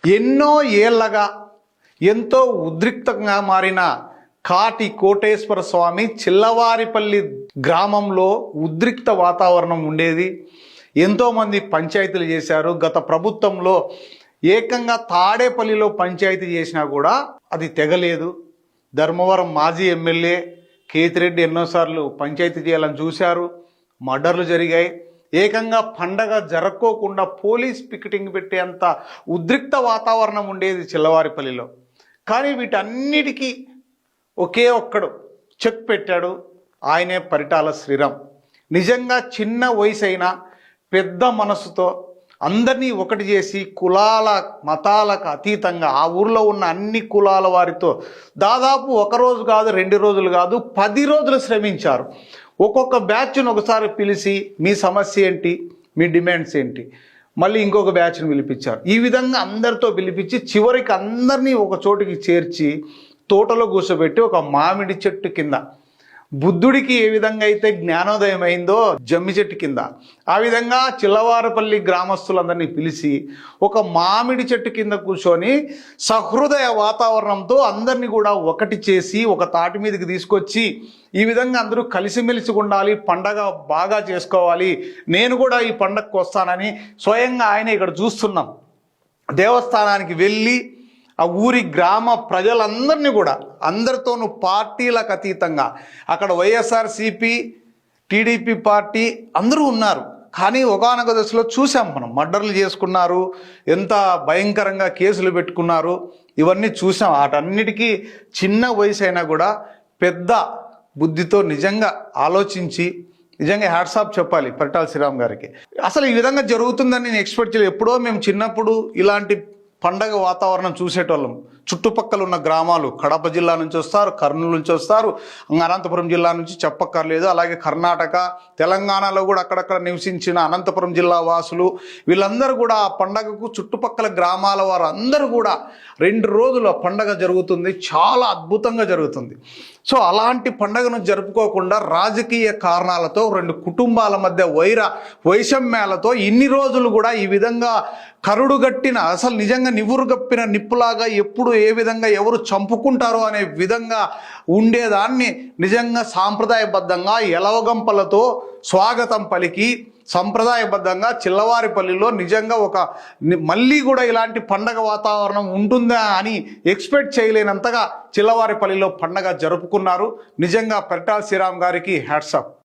ఎన్నో ఏళ్లగా ఎంతో ఉద్రిక్తంగా మారిన కాటి కోటేశ్వర స్వామి చిల్లవారిపల్లి గ్రామంలో ఉద్రిక్త వాతావరణం ఉండేది. ఎంతోమంది పంచాయతీలు చేశారు. గత ప్రభుత్వంలో ఏకంగా తాడేపల్లిలో పంచాయతీ చేసినా కూడా అది తెగలేదు. ధర్మవరం మాజీ ఎమ్మెల్యే కేతిరెడ్డి ఎన్నోసార్లు పంచాయతీ చేయాలని చూశారు. మర్డర్లు జరిగాయి. ఏకంగా పండగ జరక్కోకుండా పోలీస్ పికెటింగ్ పెట్టేంత ఉద్రిక్త వాతావరణం ఉండేది చిల్లవారిపల్లిలో. కానీ వీటన్నిటికీ ఒకే ఒక్కడు చెక్ పెట్టాడు. ఆయనే పరిటాల శ్రీరామ్. నిజంగా చిన్న వయసు అయినా పెద్ద మనసుతో అందరినీ ఒకటి చేసి కులాల మతాలకు అతీతంగా ఆ ఊర్లో ఉన్న అన్ని కులాల వారితో దాదాపు ఒకరోజు కాదు, 2 రోజులు కాదు, 10 రోజులు శ్రమించారు. ఒక్కొక్క బ్యాచ్ను ఒకసారి పిలిచి మీ సమస్య ఏంటి, మీ డిమాండ్స్ ఏంటి, మళ్ళీ ఇంకొక బ్యాచ్ను పిలిపించారు. ఈ విధంగా అందరితో పిలిపించి చివరికి అందరినీ ఒక చోటికి చేర్చి తోటలో కూర్చోబెట్టి ఒక మామిడి చెట్టు కింద బుద్ధుడికి ఏ విధంగా అయితే జ్ఞానోదయం అయిందో జమ్మి చెట్టు కింద, ఆ విధంగా చిల్లవారపల్లి గ్రామస్తులందరినీ పిలిచి ఒక మామిడి చెట్టు కింద కూర్చొని సహృదయ వాతావరణంతో అందరినీ కూడా ఒకటి చేసి ఒక తాటి మీదకి తీసుకొచ్చి ఈ విధంగా అందరూ కలిసిమెలిసి ఉండాలి, పండగ బాగా చేసుకోవాలి, నేను కూడా ఈ పండగకు వస్తానని స్వయంగా ఆయన ఇక్కడ చూస్తున్నాం. దేవస్థానానికి వెళ్ళి ఆ ఊరి గ్రామ ప్రజలందరినీ కూడా అందరితోనూ పార్టీలకు అతీతంగా అక్కడ వైఎస్ఆర్సీపీ, టీడీపీ పార్టీ అందరూ ఉన్నారు. కానీ ఒకానొక దశలో చూసాం మనం, మర్డర్లు చేసుకున్నారు, ఎంత భయంకరంగా కేసులు పెట్టుకున్నారు, ఇవన్నీ చూసాం. వాటన్నిటికీ చిన్న వయసు అయినా కూడా పెద్ద బుద్ధితో నిజంగా ఆలోచించి నిజంగా హ్యాట్సాప్ చెప్పాలి పరిటాల శ్రీరామ్ గారికి. అసలు ఈ విధంగా జరుగుతుందని నేను ఎక్స్పెక్ట్ చేయలేదు. ఎప్పుడో మేము చిన్నప్పుడు ఇలాంటి పండగ వాతావరణం చూసేటోళ్ళం. చుట్టుపక్కల ఉన్న గ్రామాలు కడప జిల్లా నుంచి వస్తారు, కర్నూలు నుంచి వస్తారు, అనంతపురం జిల్లా నుంచి చెప్పక్కర్లేదు. అలాగే కర్ణాటక, తెలంగాణలో కూడా అక్కడక్కడ నివసించిన అనంతపురం జిల్లా వాసులు వీళ్ళందరూ కూడా ఆ పండగకు చుట్టుపక్కల గ్రామాల వారు అందరూ కూడా 2 రోజుల పండగ జరుగుతుంది. చాలా అద్భుతంగా జరుగుతుంది. సో అలాంటి పండగను జరుపుకోకుండా రాజకీయ కారణాలతో 2 కుటుంబాల మధ్య వైషమ్యాలతో ఇన్ని రోజులు కూడా ఈ విధంగా కరుడుగట్టిన, అసలు నిజంగా నివురుగప్పిన నిప్పులాగా ఎప్పుడు ఏ విధంగా ఎవరు చంపుకుంటారో అనే విధంగా ఉండేదాన్ని నిజంగా సాంప్రదాయబద్ధంగా ఎలవగంపలతో స్వాగతం పలికి సంప్రదాయబద్ధంగా చిల్లవారిపల్లిలో నిజంగా మళ్ళీ కూడా ఇలాంటి పండగ వాతావరణం ఉంటుందా అని ఎక్స్పెక్ట్ చేయలేనంతగా చిల్లవారిపల్లిలో పండగ జరుపుకున్నారు. నిజంగా పరిటాల శ్రీరామ్ గారికి హ్యాట్సాప్.